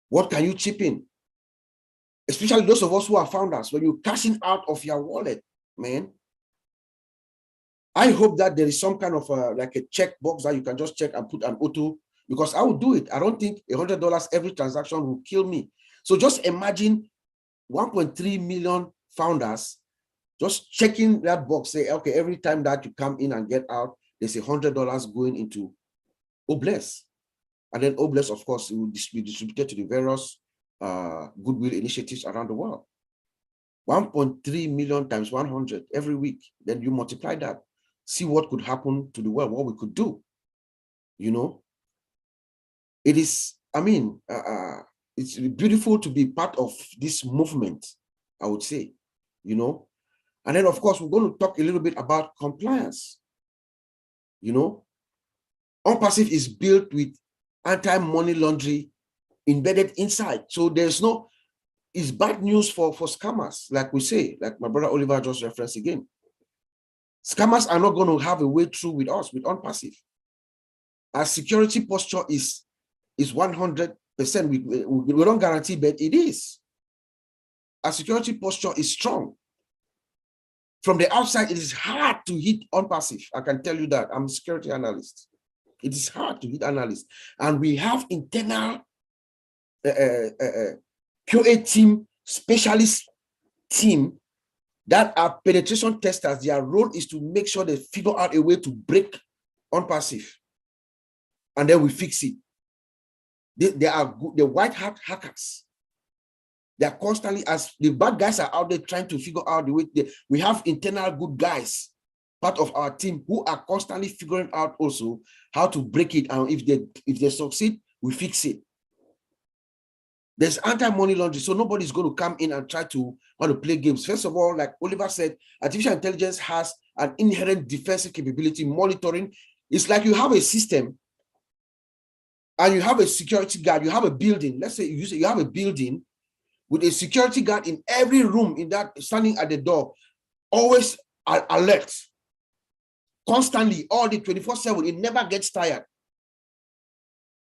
What can you chip in? Especially those of us who are founders, when you're cashing out of your wallet, man. I hope that there is some kind of like a check box that you can just check and put an auto, because I will do it. I don't think $100 every transaction will kill me. So just imagine 1.3 million founders just checking that box, say, okay, every time that you come in and get out, there's $100 going into Obless. And then Obless, of course, will be distributed to the various goodwill initiatives around the world. 1.3 million times 100 every week. Then you multiply that. See what could happen to the world, what we could do. You know, it is, I mean, it's beautiful to be part of this movement, I would say, you know. And then, of course, we're going to talk a little bit about compliance. You know, OnPassive is built with anti-money laundering embedded inside. So there's no, it's bad news for scammers, like we say, like my brother Oliver just referenced again. Scammers are not going to have a way through with us, with OnPassive. Our security posture is 100%. We don't guarantee, but it is. Our security posture is strong. From the outside, it is hard to hit OnPassive. I can tell you that. I'm a security analyst. It is hard to hit analysts. And we have internal QA team, specialist team that are penetration testers. Their role is to make sure they figure out a way to break OnPassive. And then we fix it. They are good, the white hat hackers. They are constantly, as the bad guys are out there trying to figure out the way. We have internal good guys, part of our team, who are constantly figuring out also how to break it. And if they succeed, we fix it. There's anti-money laundering, so nobody's going to come in and try to want to play games. First of all, like Oliver said, artificial intelligence has an inherent defensive capability, monitoring. It's like you have a system and you have a security guard, you have a building. Let's say you have a building with a security guard in every room, in that standing at the door, always alert, constantly, all the 24/7. It never gets tired.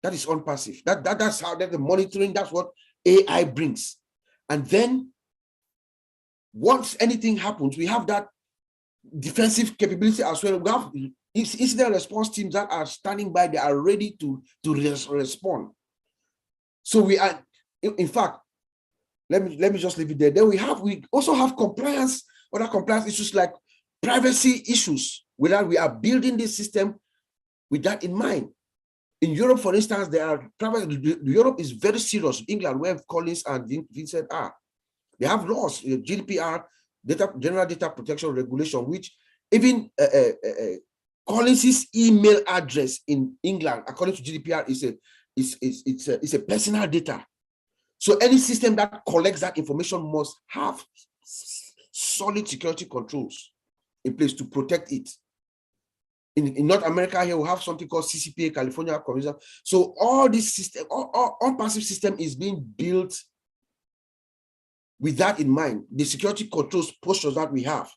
That is OnPassive. That's how the monitoring. That's what AI brings. And then once anything happens, we have that defensive capability as well. We have incident response teams that are standing by. They are ready to respond. So we are, in fact, let me just leave it there. Then we also have compliance, other compliance issues like privacy issues. With that, we are building this system with that in mind. In Europe, for instance, there are Europe is very serious. England, where Collins and Vincent are, they have laws, GDPR, General Data Protection Regulation, which even Collins's email address in England, according to GDPR, is a personal data. So any system that collects that information must have solid security controls in place to protect it. In North America here, we have something called CCPA, California Commission. So all this system, all OnPassive system is being built with that in mind, the security controls postures that we have.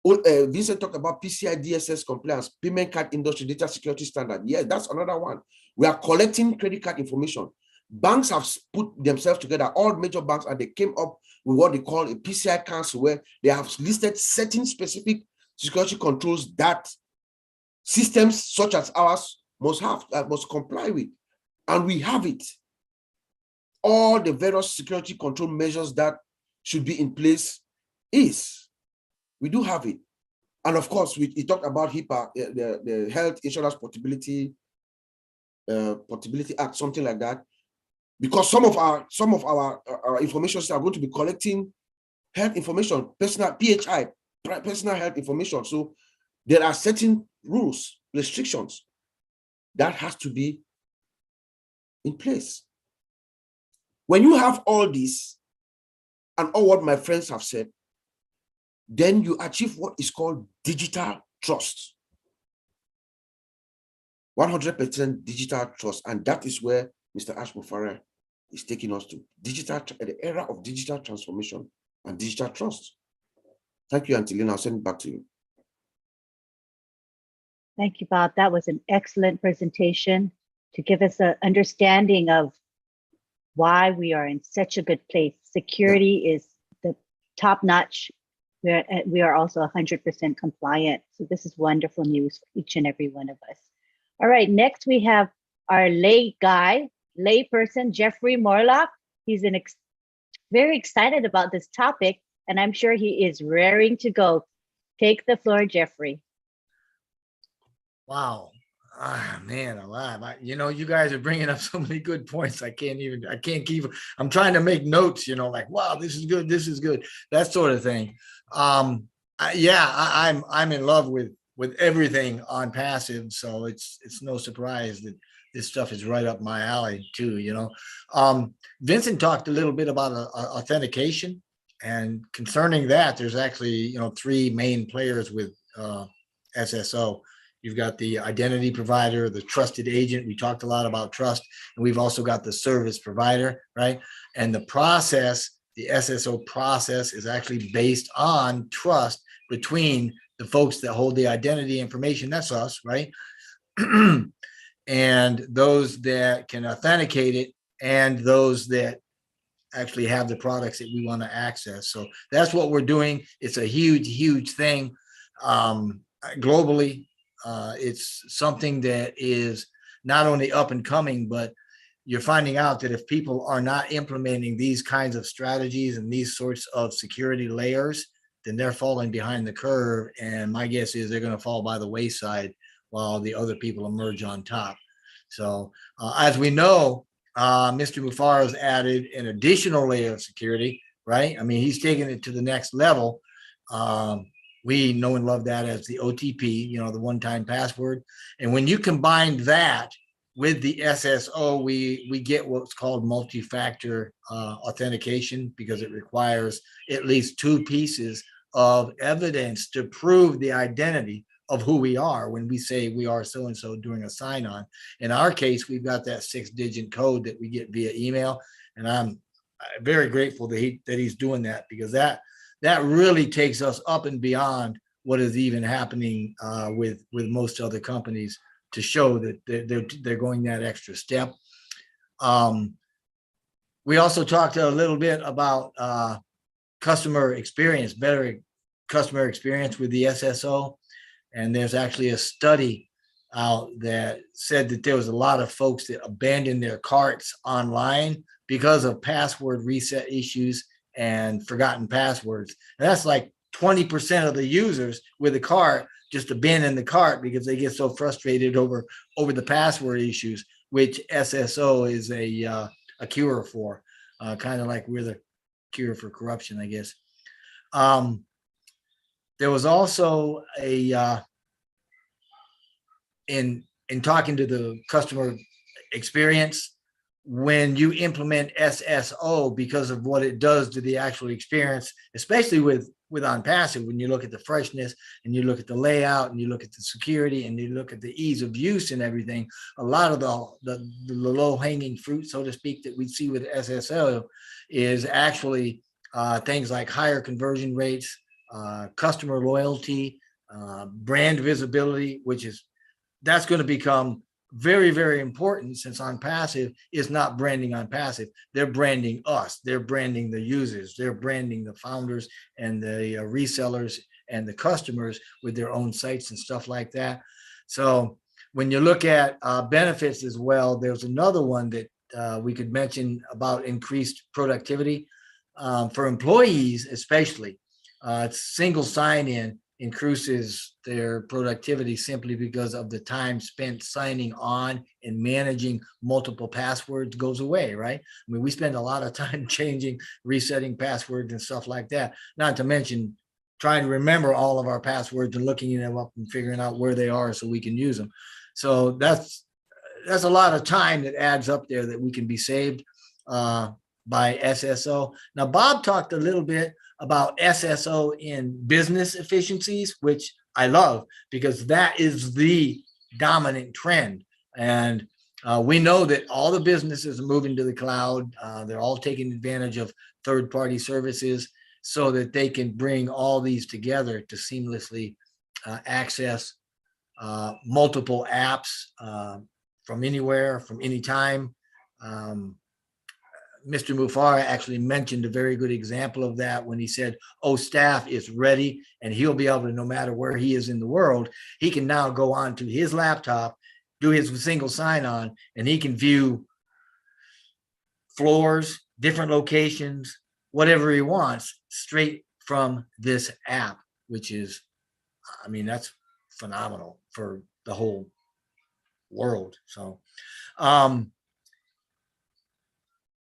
Vincent talked about PCI DSS compliance, payment card industry data security standard. Yes, that's another one. We are collecting credit card information. Banks have put themselves together, all major banks, and they came up with what they call a PCI council, where they have listed certain specific security controls that systems such as ours must comply with. And we have it. All the various security control measures that should be in place we do have it. And of course, we talked about HIPAA, the Health Insurance Portability Act, something like that, because some of our information are going to be collecting health information, personal PHI, personal health information. So there are certain rules, restrictions that has to be in place. When you have all this and all what my friends have said, then you achieve what is called digital trust. 100% digital trust. And that is where Mr. Ash Mufareh is taking us to. The era of digital transformation and digital trust. Thank you, Auntie Lynn. I'll send it back to you. Thank you, Bob. That was an excellent presentation to give us an understanding of why we are in such a good place. Security is the top notch. We are also 100% compliant. So this is wonderful news for each and every one of us. All right, next we have our layperson, Jeffrey Morlock. He's very excited about this topic, and I'm sure he is raring to go. Take the floor, Jeffrey. Wow. Man alive. You guys are bringing up so many good points. I can't keep, I'm trying to make notes, like, wow, this is good, that sort of thing. I'm in love with everything on passive. So it's no surprise that this stuff is right up my alley too, Vincent talked a little bit about authentication, and concerning that, there's actually, 3 main players with SSO. You've got the identity provider, the trusted agent. We talked a lot about trust, and we've also got the service provider, right? And the process, the SSO process, is actually based on trust between the folks that hold the identity information, that's us, right? And those that can authenticate it, and those that actually have the products that we want to access. So that's what we're doing. It's a huge thing globally. It's something that is not only up and coming, but you're finding out that if people are not implementing these kinds of strategies and these sorts of security layers, then they're falling behind the curve. And my guess is they're going to fall by the wayside while the other people emerge on top. So as we know, Mr. Muzaffar has added an additional layer of security, right? I mean, he's taking it to the next level. We know and love that as the OTP, the one-time password. And when you combine that with the SSO, we get what's called multi-factor authentication, because it requires at least 2 pieces of evidence to prove the identity of who we are when we say we are so-and-so during a sign-on. In our case, we've got that 6-digit code that we get via email. And I'm very grateful that he's doing that, because that really takes us up and beyond what is even happening with most other companies, to show that they're going that extra step. We also talked a little bit about customer experience, better customer experience with the SSO. And there's actually a study out that said that there was a lot of folks that abandoned their carts online because of password reset issues and forgotten passwords. And that's like 20% of the users with a cart just abandon the cart because they get so frustrated over the password issues, which SSO is a cure for, kind of like we're the cure for corruption, I guess. There was also in talking to the customer experience, when you implement SSO, because of what it does to the actual experience, especially with on passive, when you look at the freshness and you look at the layout and you look at the security and you look at the ease of use and everything, a lot of the low hanging fruit, so to speak, that we see with SSO is actually things like higher conversion rates, customer loyalty, brand visibility, that's going to become very, very important, since on passive is not branding on passive. They're branding us. They're branding the users. They're branding the founders and the resellers and the customers with their own sites and stuff like that. So when you look at benefits as well, there's another one that we could mention about increased productivity for employees, especially. It's single sign-in increases their productivity simply because of the time spent signing on and managing multiple passwords goes away, right? I mean, we spend a lot of time changing, resetting passwords and stuff like that, not to mention trying to remember all of our passwords and looking them up and figuring out where they are so we can use them. So that's a lot of time that adds up there that we can be saved by SSO. Now, Bob talked a little bit about SSO in business efficiencies, which I love because that is the dominant trend. And we know that all the businesses are moving to the cloud. They're all taking advantage of third-party services so that they can bring all these together to seamlessly access multiple apps from anywhere, from anytime. Mr. Muzaffar actually mentioned a very good example of that when he said, oh, staff is ready and he'll be able to, no matter where he is in the world, he can now go onto his laptop, do his single sign-on, and he can view floors, different locations, whatever he wants, straight from this app, which is, I mean, that's phenomenal for the whole world. So,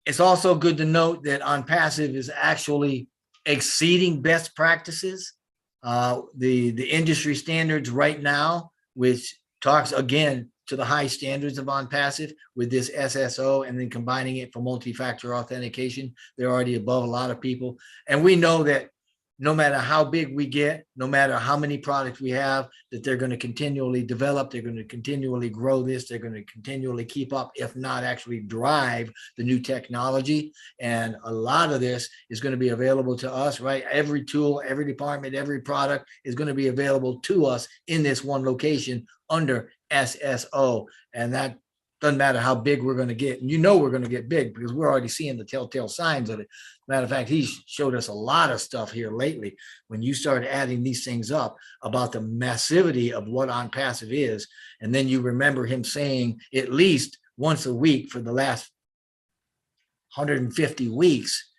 it's also good to note that OnPassive is actually exceeding best practices. The industry standards right now, which talks again to the high standards of OnPassive with this SSO and then combining it for multi-factor authentication, they're already above a lot of people. And we know that no matter how big we get, no matter how many products we have, that they're going to continually develop, they're going to continually grow this, they're going to continually keep up, if not actually drive the new technology. And a lot of this is going to be available to us, right? Every tool, every department, every product is going to be available to us in this one location under SSO. And that doesn't matter how big we're going to get. And you know we're going to get big because we're already seeing the telltale signs of it. Matter of fact, he showed us a lot of stuff here lately when you start adding these things up about the massivity of what OnPassive is. And then you remember him saying at least once a week for the last 150 weeks,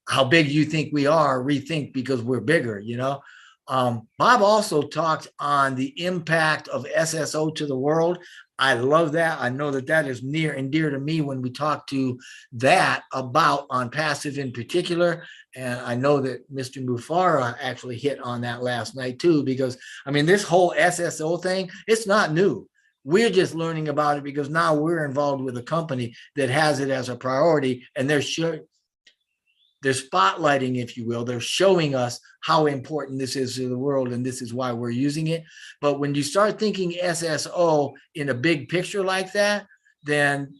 how big you think we are, rethink because we're bigger, you know? Bob also talked on the impact of SSO to the world. I love that. I know that that is near and dear to me when we talk to that about OnPassive in particular. And I know that Mr. Muzaffar actually hit on that last night too, because I mean, this whole SSO thing, it's not new. We're just learning about it because now we're involved with a company that has it as a priority, and they're spotlighting, if you will, they're showing us how important this is to the world, and this is why we're using it. But when you start thinking SSO in a big picture like that, then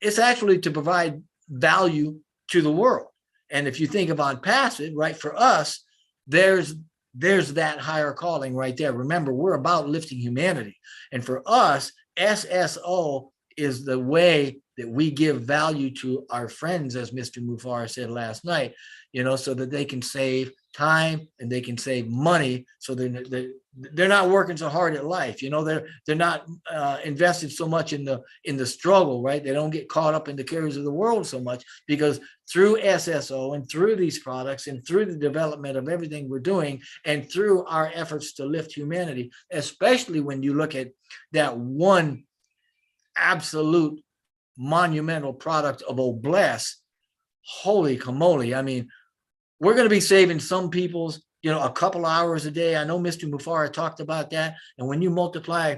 it's actually to provide value to the world. And if you think of OnPassive, right, for us, there's that higher calling right there. Remember, we're about lifting humanity. And for us, SSO is the way that we give value to our friends, as Mr. Muzaffar said last night, you know, so that they can save time and they can save money. So they're not working so hard at life, you know, they're not invested so much in the struggle, right? They don't get caught up in the cares of the world so much, because through SSO and through these products and through the development of everything we're doing and through our efforts to lift humanity, especially when you look at that one absolute monumental product of Obless, holy camole. I mean, we're going to be saving some people's, you know, a couple hours a day. I know Mr. Muzaffar talked about that. And when you multiply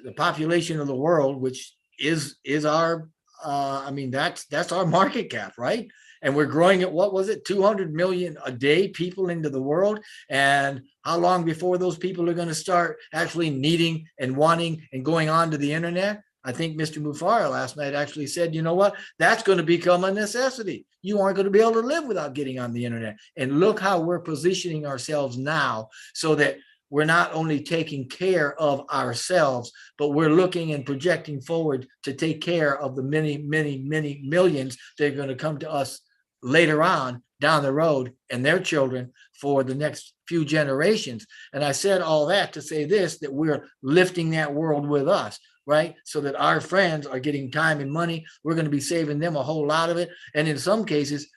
the population of the world, which is our, I mean, that's our market cap, right? And we're growing at, what was it, 200 million a day people into the world. And how long before those people are going to start actually needing and wanting and going on to the internet? I think Mr. Muzaffar last night actually said, you know what, that's going to become a necessity. You aren't going to be able to live without getting on the internet. And look how we're positioning ourselves now so that we're not only taking care of ourselves, but we're looking and projecting forward to take care of the many, many, many millions that are going to come to us later on down the road and their children for the next few generations. And I said all that to say this, that we're lifting that world with us, right? So that our friends are getting time and money. We're going to be saving them a whole lot of it. And in some cases,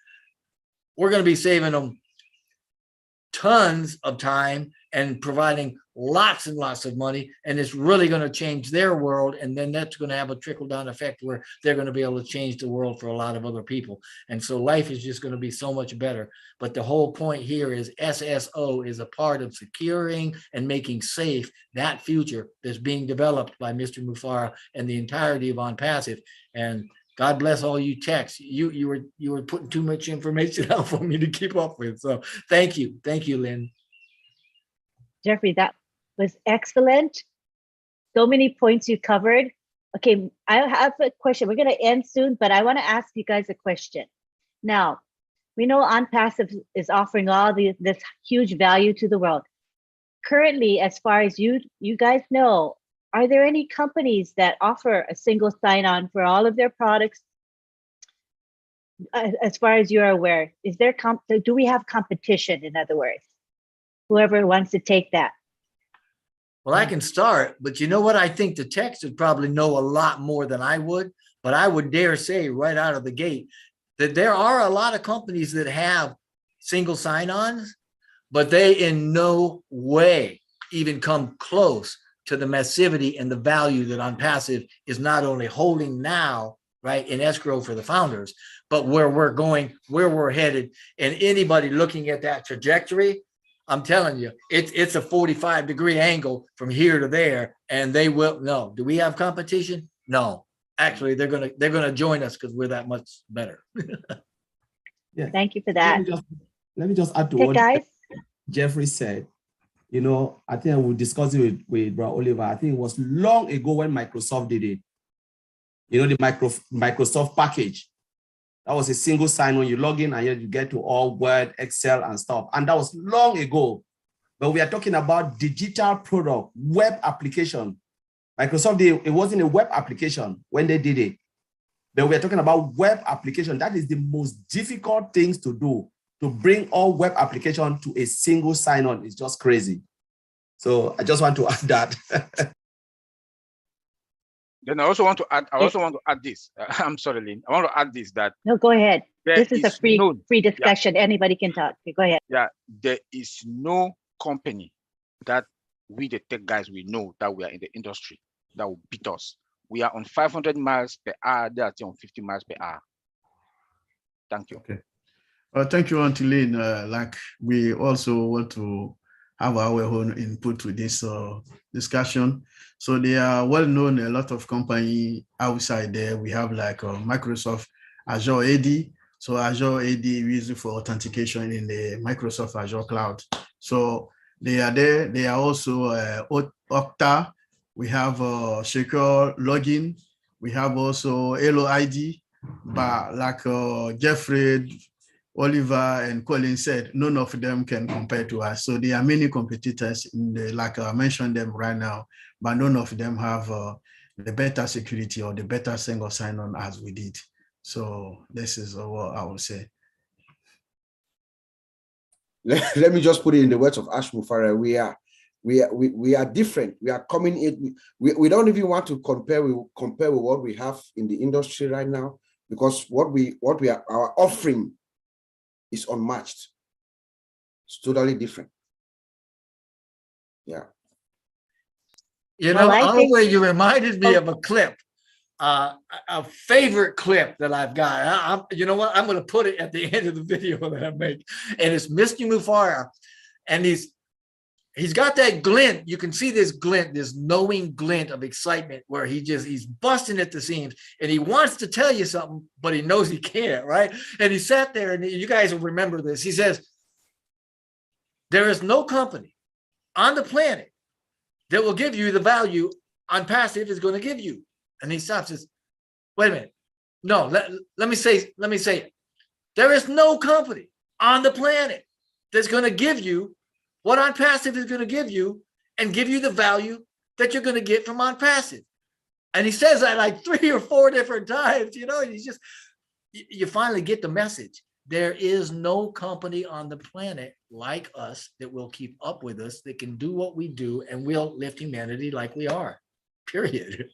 we're going to be saving them tons of time and providing lots and lots of money, and it's really going to change their world, and then that's going to have a trickle-down effect where they're going to be able to change the world for a lot of other people. And so life is just going to be so much better. But the whole point here is SSO is a part of securing and making safe that future that's being developed by Mr. Muzaffar and the entirety of OnPassive. And God bless all you techs. You were putting too much information out for me to keep up with. So thank you, Lynn. Jeffrey, that was excellent. So many points you covered. Okay, I have a question. We're going to end soon, but I want to ask you guys a question. Now, we know OnPassive is offering all this huge value to the world. Currently, as far as you guys know, are there any companies that offer a single sign-on for all of their products? As far as you're aware, is there do we have competition, in other words? Whoever wants to take that. Well, I can start, but you know what? I think the techs would probably know a lot more than I would, but I would dare say right out of the gate that there are a lot of companies that have single sign-ons, but they in no way even come close to the massivity and the value that OnPassive is not only holding now, right, in escrow for the founders, but where we're going, where we're headed. And anybody looking at that trajectory, I'm telling you, it's a 45-degree angle from here to there, and they will. No, do we have competition? No, actually, they're gonna join us because we're that much better. Yeah. Thank you for that. Let me just add to Okay, what guys. Jeffrey said. You know, I think I will discuss it with Bro Oliver. I think it was long ago when Microsoft did it. You know, the Microsoft package. That was a single sign-on. You log in and you get to all Word, Excel, and stuff. And that was long ago. But we are talking about digital product, web application. Microsoft did, it wasn't a web application when they did it. But we are talking about web application. That is the most difficult things to do. To bring all web application to a single sign-on is just crazy. So I just want to add that. Then I also want to add this. I'm sorry, Lynn. I want to add this, that No, go ahead. This is a free no, discussion. Yeah. Anybody can talk. Okay, go ahead. Yeah, there is no company that we, the tech guys, we know that we are in the industry that will beat us. We are on 500 miles per hour. They are on 50 miles per hour. Thank you. Okay. Thank you, Auntie Lynn. Like we also want to have our own input to this discussion. So they are well known, a lot of company outside there. We have like Microsoft Azure AD. So Azure AD is used for authentication in the Microsoft Azure cloud. So they are there. They are also Okta. We have secure login. We have also Elo ID. But like Jeffrey, Oliver, and Colin said, none of them can compare to us. So there are many competitors in the, like I mentioned them right now, but none of them have the better security or the better single sign-on as we did. So this is what I would say. Let me just put it in the words of Ash Muzaffar. We are different. We are coming in. We don't even want to compare with what we have in the industry right now, because what we are, our offering is unmatched. It's totally different. Yeah. You know, Oliver, you reminded me of a clip, a favorite clip that I've got. You know what? I'm going to put it at the end of the video that I make. And it's Mr. Muzaffar. And he's got that glint. You can see this glint, this knowing glint of excitement where he's busting at the seams and he wants to tell you something, but he knows he can't, right? And he sat there, and you guys will remember this. He says, there is no company on the planet that will give you the value OnPassive is going to give you. And he stops and says, wait a minute. No, let me say it. There is no company on the planet that's going to give you what OnPassive is going to give you and give you the value that you're going to get from OnPassive. And he says that like 3 or 4 different times, you know, and you finally get the message. There is no company on the planet like us that will keep up with us, that can do what we do, and will lift humanity like we are, period.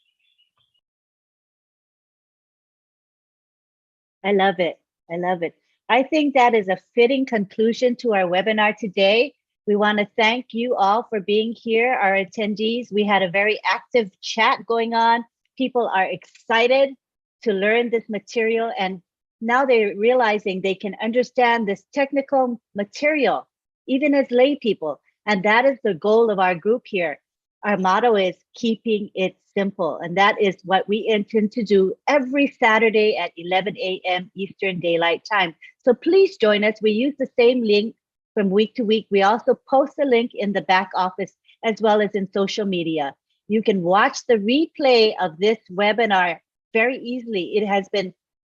I love it. I love it. I think that is a fitting conclusion to our webinar today. We want to thank you all for being here, our attendees. We had a very active chat going on. People are excited to learn this material, and now they're realizing they can understand this technical material, even as lay people. And that is the goal of our group here. Our motto is keeping it simple. And that is what we intend to do every Saturday at 11 a.m. Eastern Daylight Time. So please join us. We use the same link from week to week. We also post a link in the back office as well as in social media. You can watch the replay of this webinar very easily. It has been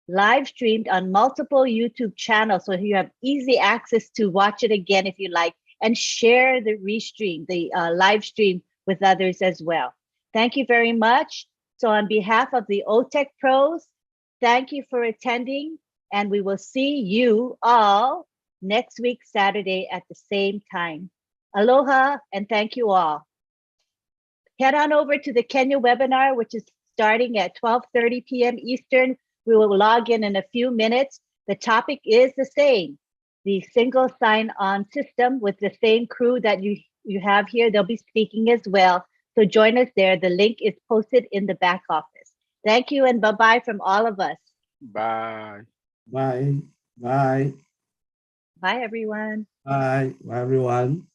live streamed on multiple YouTube channels, so you have easy access to watch it again if you like, and share the restream, the live stream with others as well. Thank you very much. So on behalf of the OTECH pros, thank you for attending, and we will see you all next week, Saturday at the same time. Aloha, and thank you all. Head on over to the Kenya webinar, which is starting at 12:30 p.m. Eastern. We will log in a few minutes. The topic is the same, the single sign-on system with the same crew that you have here. They'll be speaking as well. So join us there. The link is posted in the back office. Thank you, and bye-bye from all of us. Bye. Bye. Bye. Bye, everyone. Bye. Bye, everyone.